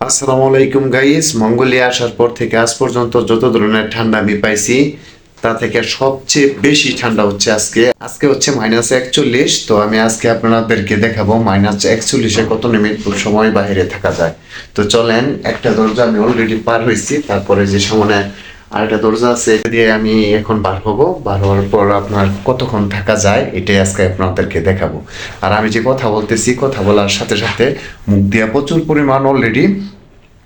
আসসালামু আলাইকুম guys. Mongolia আসার পর থেকে আজ পর্যন্ত যত ধরনের ঠান্ডা আমি পাইছি তা থেকে সবচেয়ে বেশি ঠান্ডা হচ্ছে আজকে হচ্ছে -41। তো আমি আজকে আপনাদেরকে দেখাবো -41-এ কত মিনিট সময় বাইরে থাকা যায়। তো চলেন, একটা দরজা আমি অলরেডি পার হয়েছি, তারপরে যে সামনে আরেকটা দরজা আছে এটা দিয়ে আমি এখন বার হওয়ার পর আপনার কতক্ষণ থাকা যায় এটাই আজকে আপনাদেরকে দেখাবো। আর আমি যে কথা বলতেছি, কথা বলার সাথে সাথে মুখ দিয়া প্রচুর পরিমাণ অলরেডি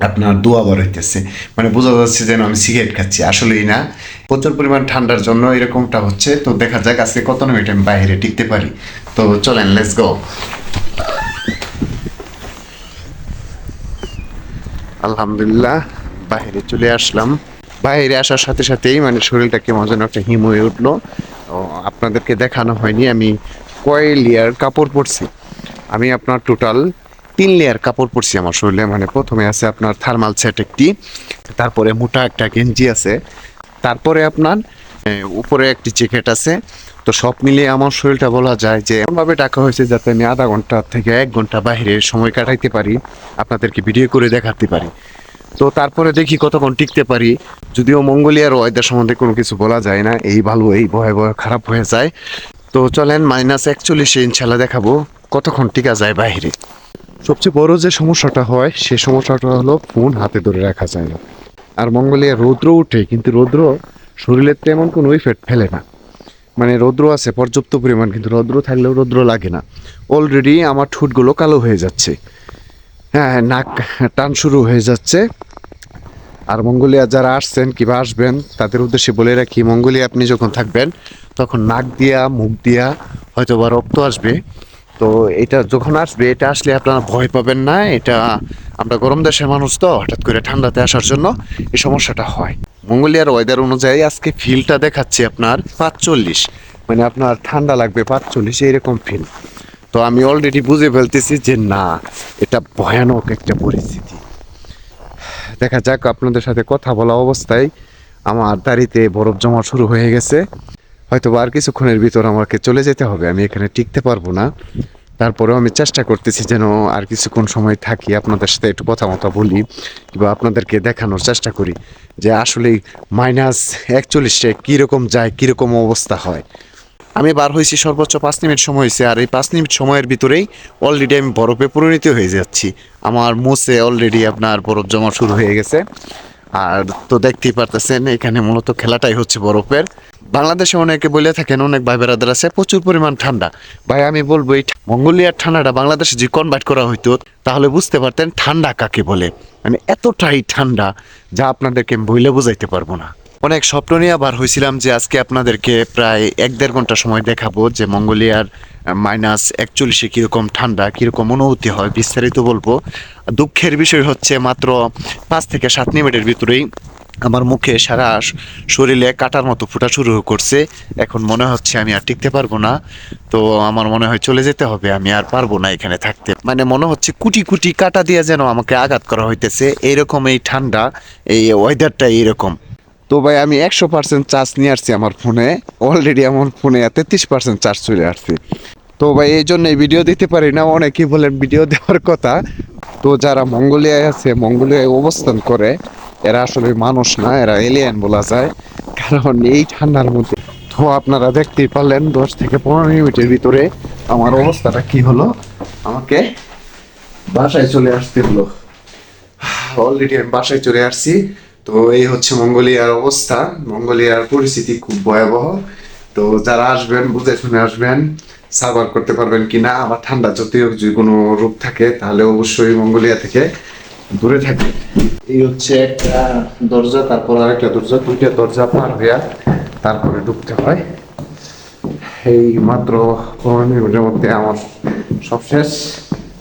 আপনার দোয়া বার হইতেছে, মানে বোঝা যাচ্ছে যেন আমি সিগারেট খাচ্ছি, আসলেই না। প্রচুর পরিমাণ ঠান্ডার জন্য এরকমটা হচ্ছে। তো দেখা যাক আজকে কত মিনিট আমি বাইরে টিকতে পারি। তো চলেন, লেটস গো। আলহামদুলিল্লাহ, বাইরে চলে আসলাম। বাইরে আসার সাথে সাথেই মানে শরীরটা কেমন যেন একটা হিম হয়ে উঠলো। ও, আপনাদেরকে দেখানো হয়নি আমি কয় লেয়ার কাপড় পরছি। আমি আপনার টোটাল 3 লেয়ার কাপড় পরছি আমার শরীরে। মানে প্রথমে আছে আপনার থার্মাল সেট একটি, তারপরে মোটা একটা গেঞ্জি আছে, তারপরে আপনার উপরে একটি জ্যাকেট আছে। তো সব মিলিয়ে আমার শরীরটা বলা যায় যে এমনভাবে ডাকা হয়েছে যাতে আমি আধা ঘন্টা থেকে 1 ঘন্টা বাইরে সময় কাটাইতে পারি, আপনাদেরকে ভিডিও করে দেখাতে পারি। তো তারপরে দেখি কতক্ষণ টিকতে পারি। যদিও মঙ্গোলিয়ার ওয়েদার সম্বন্ধে কোনো কিছু বলা যায় না, এই ভালো এই ভয়াবহ খারাপ হয়ে যায়। তো চলেন, -41-এ ইনশাল্লাহ দেখাবো কতক্ষণ টিকা যায় বাইরে। সবচেয়ে বড় যে সমস্যাটা হয় সে সমস্যাটা হলো ফোন হাতে ধরে রাখা যায় না। আর মঙ্গোলিয়া রৌদ্র উঠে, কিন্তু রৌদ্র শরীরের তেমন কোনো ইফেক্ট ফেলে না। মানে রৌদ্র আছে পর্যাপ্ত পরিমাণ, কিন্তু রৌদ্র থাকলেও রৌদ্র লাগে না। অলরেডি আমার ঠোঁটগুলো কালো হয়ে যাচ্ছে, হ্যাঁ, নাক টান শুরু হয়ে যাচ্ছে। আর মঙ্গোলিয়া যারা আসছেন কিংবা আসবেন তাদের উদ্দেশ্যে বলে রাখি, মঙ্গোলিয়া আপনি যখন থাকবেন তখন নাক দিয়া মুখ দিয়া হয়তো বা রক্ত আসবে। তো এটা যখন আসবে, এটা আসলে আপনারা ভয় পাবেন না। এটা আমরা গরম দেশের মানুষ, তো হঠাৎ করে ঠান্ডাতে আসার জন্য এই সমস্যাটা হয়। মঙ্গোলিয়ার ওয়েদার অনুযায়ী আজকে ফিলটা দেখাচ্ছে আপনার 45, মানে আপনার ঠান্ডা লাগবে 45 এইরকম ফিল। তো আমি অলরেডি বুঝে ফেলতেছি যে না, এটা ভয়ানক একটা পরিস্থিতি। দেখা যাক, আপনাদের সাথে কথা বলা অবস্থায় আমার দাড়িতে বরফ জমা শুরু হয়ে গেছে। হয়তো আর কিছুক্ষণের ভিতর আমাকে চলে যেতে হবে, আমি এখানে টিকতে পারবো না। তারপরেও আমি চেষ্টা করতেছি যেন আর কিছুক্ষণ সময় থাকি, আপনাদের সাথে একটু কথা মতো বলি কিংবা আপনাদেরকে দেখানোর চেষ্টা করি যে আসলে -41-এ কীরকম যায়, কীরকম অবস্থা হয়। আমি বার হয়েছি সর্বোচ্চ 5 মিনিট সময় হয়েছে, আর এই 5 মিনিট সময়ের ভিতরেই অলরেডি আমি বরফে পরিণত হয়ে যাচ্ছি। আমার মুছে অলরেডি আপনার বরফ জমা শুরু হয়ে গেছে। আর তো দেখতেই পারতেছেন এখানে মূলত খেলাটাই হচ্ছে বরফের। বাংলাদেশে অনেকে বলে থাকেন, অনেক ভাই বেড়াদের আছে প্রচুর পরিমাণ ঠান্ডা। ভাই আমি বলবো এই মঙ্গোলিয়ার ঠান্ডাটা বাংলাদেশে যে কনভার্ট করা হইতো তাহলে বুঝতে পারতেন ঠান্ডা কাকে বলে। মানে এতটাই ঠান্ডা যা আপনাদেরকে আমি বইলে বোঝাইতে পারবো না। অনেক স্বপ্ন নিয়ে বার হয়েছিলাম যে আজকে আপনাদেরকে প্রায় 1-1.5 ঘন্টা সময় দেখাবো যে মঙ্গোলিয়ার -41-এ কীরকম ঠান্ডা, কীরকম অনুভূতি হয়, বিস্তারিত বলবো। দুঃখের বিষয় হচ্ছে মাত্র 5 থেকে 7 মিনিটের ভিতরেই আমার মুখে সারা শরীরে কাটার মতো ফুটা শুরু করছে। এখন মনে হচ্ছে আমি আর টিকতে পারবো না। তো আমার মনে হয় চলে যেতে হবে, আমি আর পারবো না এখানে থাকতে। মানে মনে হচ্ছে কুটি কুটি কাটা দিয়ে যেন আমাকে আঘাত করা হইতেছে, এইরকম এই ঠান্ডা, এই ওয়েদারটা এইরকম। তো ভাই আমি 100% চার্জ নিয়ে আসছি আমার ফোনে, অলরেডি আমার ফোনে 33% চার্জ চলে আসছে। তো ভাই এই জন্য ভিডিও দিতে পারি না, অনেকেই বলেন ভিডিও দেওয়ার কথা। তো যারা মঙ্গোলিয়ায় আছে, মঙ্গোলিয়ায় অবস্থান করে, এরা আসলে মানুষ না, এরা এলিয়েন বলা যায়। কারণ এই ঠান্ডার মধ্যে তো আপনারা দেখতেই পারলেন 10 থেকে 15 মিনিটের ভিতরে আমার অবস্থাটা কি হলো। আমাকে বাসায় চলে আসতে হলো। অলরেডি আমি বাসায় চলে আসছি। তো এই হচ্ছে মঙ্গোলিয়ার অবস্থা। মঙ্গোলিয়ার পরিস্থিতি খুব ভয়াবহ। তো যারা আসবেন বুঝে শুনে আসবেন, সার্ভাইভ করতে পারবেন কিনা। আবার ঠান্ডা যদিও যদি কোনো রোগ থাকে তাহলে অবশ্যই মঙ্গোলিয়া থেকে দূরে থাকবে। এই হচ্ছে একটা দরজা, তারপর আরেকটা দরজা, 2টা দরজা পার হইয়া তারপরে ঢুকতে হয়। এই মাত্র 15 মিনিটের মধ্যে আমার সব শেষ,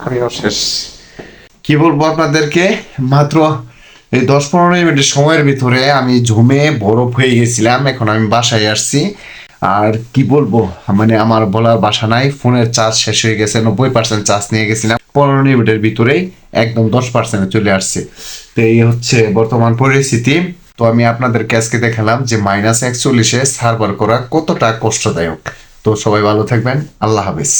আমিও শেষ। কি বলবো আপনাদেরকে, মাত্র এই 10-15 মিনিটের সময়ের ভিতরে আমি জমে বরফ হয়ে গেছিলাম। এখন আমি বাসায় আসছি। আর কি বলবো, মানে আমার বলার ভাষা নাই। ফোনের চার্জ শেষ হয়ে গেছে, 90% চার্জ নিয়ে গেছিলাম, 15 মিনিটের ভিতরেই একদম 10%-এ চলে আসছে। তো এই হচ্ছে বর্তমান পরিস্থিতি। তো আমি আপনাদেরকে আজকে দেখালাম যে -41-এ সার্ভার করা কতটা কষ্টদায়ক। তো সবাই ভালো থাকবেন, আল্লাহ হাফেজ।